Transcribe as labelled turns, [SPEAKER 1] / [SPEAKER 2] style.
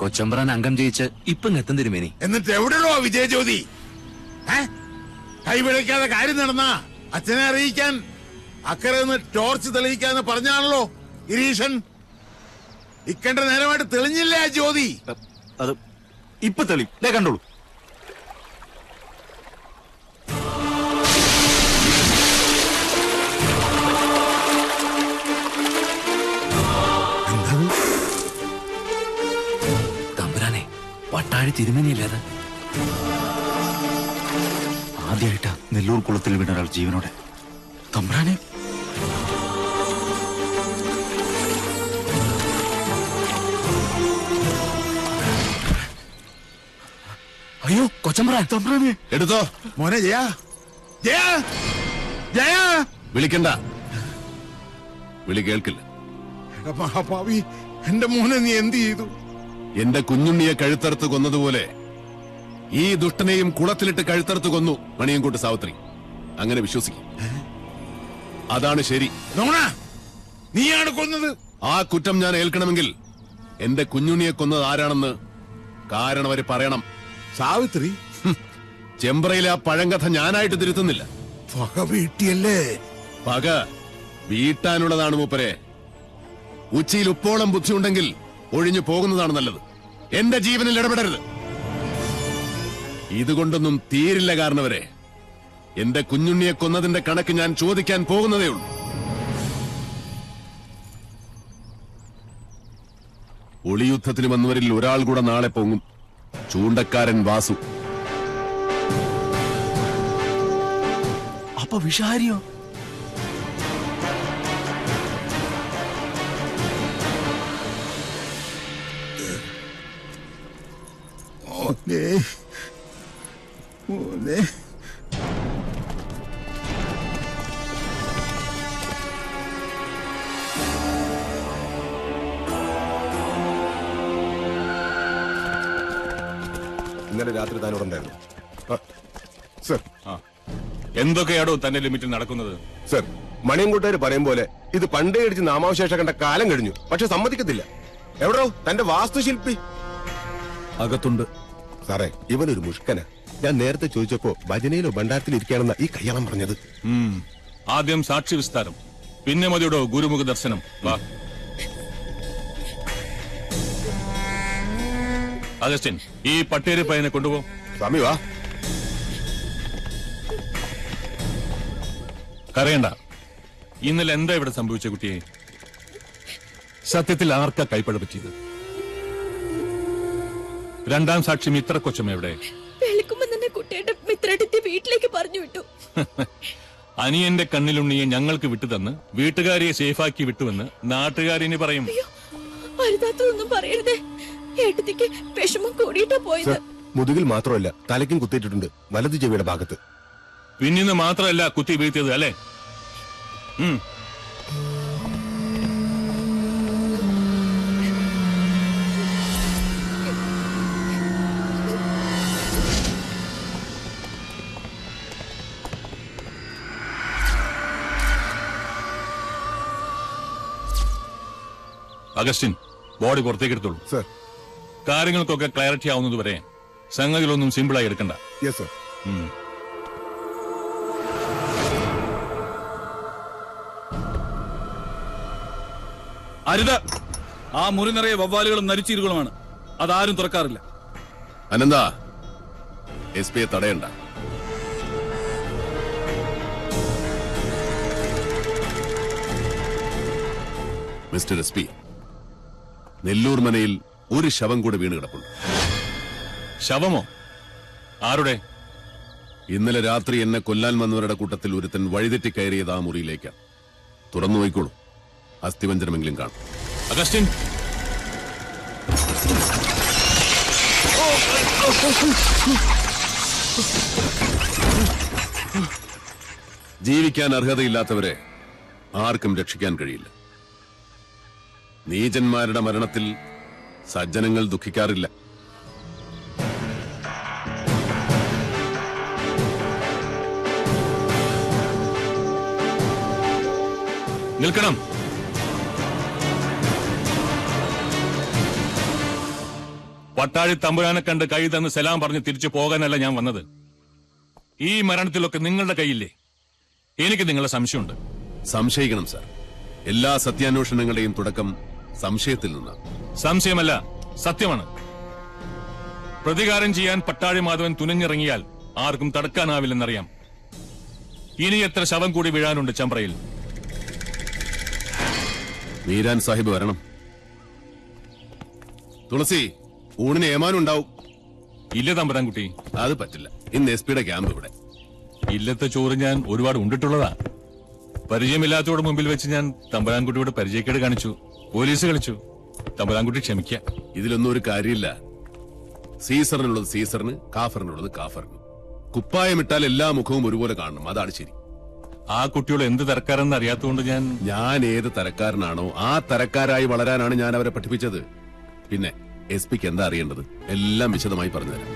[SPEAKER 1] കൊച്ചമ്പ്രാൻ അംഗം ജയിച്ച് ഇപ്പം എത്തും തിരുമേനി.
[SPEAKER 2] എന്നിട്ട് എവിടെയോ വിജയജ്യോതി? കൈവിളിക്കാതെ കാര്യം നടന്നാ അച്ഛനെ അറിയിക്കാൻ അക്കരെ നിന്ന് ടോർച്ച് തെളിയിക്കാന്ന് പറഞ്ഞാണല്ലോ ഗിരീശൻ. ഇക്കണ്ട നേരമായിട്ട് തെളിഞ്ഞില്ലേ ആ ജ്യോതി?
[SPEAKER 1] അത് ഇപ്പൊ തെളി കണ്ടോളൂ. തമ്പുരാനെ, പട്ടാഴി തിരുമേനിയല്ലേ? ആദ്യമായിട്ടാ നെല്ലൂർ കുളത്തിൽ വീണ ഒരാൾ ജീവനോടെ. തമ്പുരാനെ, അയ്യോ കൊച്ചമ്പ്രാൻ, തമ്പുരാനെ
[SPEAKER 2] എടുത്തോ മോനെ. ജയ ജയ ജയ
[SPEAKER 3] വിളിക്കണ്ട, വിളി കേൾക്കില്ല.
[SPEAKER 2] മഹാഭാവി, എന്റെ മോനെ നീ എന്ത് ചെയ്തു?
[SPEAKER 3] എന്റെ കുഞ്ഞുണ്ണിയെ കഴുത്തറുത്ത് കൊന്നതുപോലെ ഈ ദുഷ്ടനെയും കുളത്തിലിട്ട് കഴുത്തറുത്ത് കൊന്നു മണിയൻകൂട്ട് സാവിത്രി. അങ്ങനെ വിശ്വസിക്കും, അതാണ് ശരി.
[SPEAKER 2] നീയാണ് കൊന്നത്.
[SPEAKER 3] ആ കുറ്റം ഞാൻ ഏൽക്കണമെങ്കിൽ എന്റെ കുഞ്ഞുണ്ണിയെ കൊന്നത് ആരാണെന്ന് കാരണം അവര് പറയണം.
[SPEAKER 2] സാവിത്രി?
[SPEAKER 3] ചെമ്പ്രയിലെ ആ പഴങ്കഥ ഞാനായിട്ട് തിരുത്തുന്നില്ല.
[SPEAKER 2] പക വീട്ടിയല്ലേ?
[SPEAKER 3] പക വീട്ടാനുള്ളതാണ് മൂപ്പരെ. ഉച്ചയിൽ ഉപ്പോളം ബുദ്ധിയുണ്ടെങ്കിൽ ഒഴിഞ്ഞു പോകുന്നതാണ് നല്ലത്. എന്റെ ജീവനിൽ ഇടപെടരുത്. ഇതുകൊണ്ടൊന്നും തീരില്ല കാരണവരെ. എന്റെ കുഞ്ഞുണ്ണിയെ കൊന്നതിന്റെ കണക്ക് ഞാൻ ചോദിക്കാൻ പോകുന്നതേ ഉള്ളൂ. ഒളിയുദ്ധത്തിന് വന്നവരിൽ ഒരാൾ കൂടെ നാളെ പൊങ്ങും. ചൂണ്ടക്കാരൻ വാസു.
[SPEAKER 1] അപ്പൊ വിഷാരിയോ?
[SPEAKER 4] ഇന്നലെ രാത്രി താനോടുണ്ടായിരുന്നു സർ.
[SPEAKER 5] എന്തൊക്കെയാണോ തന്റെ ലിമിറ്റിൽ നടക്കുന്നത്?
[SPEAKER 4] സർ, മണിയൻകൂട്ടുകാർ പറയും പോലെ ഇത് പണ്ടേ അടിച്ച് നാമാവശേഷം കണ്ട കാലം കഴിഞ്ഞു. പക്ഷെ സമ്മതിക്കത്തില്ല. എവിടോ തന്റെ വാസ്തുശില്പി?
[SPEAKER 3] അകത്തുണ്ട്
[SPEAKER 4] സാറേ. ഇവനൊരു മുഷ്കന. ഞാൻ നേരത്തെ ചോദിച്ചപ്പോ ഭജനയിലോ ഭണ്ഡാരത്തിൽ ഇരിക്കുകയാണെന്ന ഈ കയ്യാളം പറഞ്ഞത്.
[SPEAKER 5] ആദ്യം സാക്ഷി വിസ്താരം, പിന്നെ മതിയുടെ ഗുരുമുഖ ദർശനം. വാ അഗസ്റ്റിൻ, ഈ പട്ടേരി പയ്യനെ കൊണ്ടുപോ.
[SPEAKER 4] സ്വാമി വാ.
[SPEAKER 5] കരയണ്ട. ഇന്നലെ എന്താ ഇവിടെ സംഭവിച്ച കുട്ടിയെ? സത്യത്തിൽ ആർക്കാ കൈപ്പട പറ്റിയത്? രണ്ടാം സാക്ഷി മിത്ര കൊച്ചമ്മ എവിടെ?
[SPEAKER 6] കുട്ടിയുടെ മിത്രത്തെ വീട്ടിലേക്ക് പറഞ്ഞു വിട്ടു.
[SPEAKER 5] അനിയന്റെ കണ്ണിലുണ്ണിയെ ഞങ്ങൾക്ക് വിട്ടുതന്ന് വീട്ടുകാരിയെ സേഫാക്കി വിട്ടുവെന്ന് നാട്ടുകാരിനി പറയും.
[SPEAKER 6] അരുതാത്തൊന്നും പറയരുതേ. ഏട്ടത്തിക്ക് വിഷമം കൂടിയിട്ടാ പോയത്.
[SPEAKER 4] മുതുകിൽ മാത്രമല്ല തലയ്ക്കും കുത്തിയിട്ടുണ്ട്, വലതു ചെവിയുടെ ഭാഗത്ത്.
[SPEAKER 5] പിന്നിന്ന് മാത്രമല്ല കുത്തി വീഴ്ത്തിയത് അല്ലേ? അഗസ്റ്റിൻ, ബോഡി പുറത്തേക്ക് എടുത്തോളൂ.
[SPEAKER 4] സർ.
[SPEAKER 5] കാര്യങ്ങൾക്കൊക്കെ ക്ലാരിറ്റി ആവുന്നതുവരെ സംഗതികളൊന്നും സിമ്പിളായി എടുക്കണ്ട.
[SPEAKER 4] Yes sir.
[SPEAKER 7] അരുത്. ആ മുറി നിറയെ വവ്വാലുകളും നരിച്ചീരുകളുമാണ്. അതാരും തുറക്കാറില്ല.
[SPEAKER 3] അനന്ത, എസ് പിയെ തടയണ്ട. മിസ്റ്റർ എസ് പി, നെല്ലൂർ മനയിൽ ഒരു ശവം കൂടെ വീണ് കിടപ്പുണ്ട്.
[SPEAKER 5] ശവമോ? ആരുടെ?
[SPEAKER 3] ഇന്നലെ രാത്രി എന്നെ കൊല്ലാൻ വന്നവരുടെ കൂട്ടത്തിൽ ഒരുത്തൻ വഴിതെറ്റി കയറിയത് ആ മുറിയിലേക്കാണ്. തുറന്നു നോയിക്കോളൂ, അസ്ഥിവഞ്ചനമെങ്കിലും കാണും.
[SPEAKER 5] അഗസ്റ്റിൻ,
[SPEAKER 3] ജീവിക്കാൻ അർഹതയില്ലാത്തവരെ ആർക്കും രക്ഷിക്കാൻ കഴിയില്ല. നീചന്മാരുടെ മരണത്തിൽ സജ്ജനങ്ങൾ ദുഃഖിക്കാറില്ല.
[SPEAKER 5] നിൽക്കണം. പട്ടാഴി തമ്പുരാനെ കണ്ട് കൈ തന്ന് സലാം പറഞ്ഞ് തിരിച്ചു പോകാനല്ല ഞാൻ വന്നത്. ഈ മരണത്തിലൊക്കെ നിങ്ങളുടെ കൈയില്ലേ? എനിക്ക് നിങ്ങളെ സംശയമുണ്ട്.
[SPEAKER 3] സംശയിക്കണം സാർ. എല്ലാ സത്യാന്വേഷണങ്ങളുടെയും തുടക്കം സംശയത്തിൽ നിന്നാണ്.
[SPEAKER 5] സംശയമല്ല, സത്യമാണ്. പ്രതികാരം ചെയ്യാൻ പട്ടാഴി മാധവൻ തുനിഞ്ഞിറങ്ങിയാൽ ആർക്കും തടുക്കാനാവില്ലെന്നറിയാം. ഇനി എത്ര ശവം കൂടി വീഴാനുണ്ട് ചമ്പ്രയിൽ?
[SPEAKER 3] മീരാൻ സാഹിബ് വരണം. തുളസി, ഊണിന് ഏമാനുണ്ടാവും.
[SPEAKER 5] ഇല്ല തമ്പുരാൻകുട്ടി,
[SPEAKER 3] അത് പറ്റില്ല. ഇന്ന് SP യുടെ ക്യാമ്പ് ഇവിടെ.
[SPEAKER 5] ഇല്ലത്തെ ചോറ് ഞാൻ ഒരുപാട് ഉണ്ടിട്ടുള്ളതാ. പരിചയമില്ലാത്തവരുടെ മുമ്പിൽ വെച്ച് ഞാൻ തമ്പുരാൻകുട്ടിയോട് പരിചയക്കേട് കാണിച്ചു, പോലീസ് കളിച്ചു. തമ്പുരാൻകുട്ടി ക്ഷമിക്കുക.
[SPEAKER 3] ഇതിലൊന്നും ഒരു കാര്യമില്ല. സീസറിനുള്ളത് സീസറിന്, കാഫറിനുള്ളത് കാഫറിന്. കുപ്പായമിട്ടാൽ എല്ലാ മുഖവും ഒരുപോലെ കാണണം, അതാണ് ശരി.
[SPEAKER 5] ആ കുട്ടിയോട് എന്ത് തരക്കാരെന്ന് അറിയാത്തതുകൊണ്ട്
[SPEAKER 3] ഞാൻ ഏത് തരക്കാരനാണോ ആ തരക്കാരായി വളരാനാണ് ഞാൻ അവരെ പഠിപ്പിച്ചത്. പിന്നെ SP ക്ക് എന്താ അറിയേണ്ടത്? എല്ലാം വിശദമായി പറഞ്ഞുതരാം.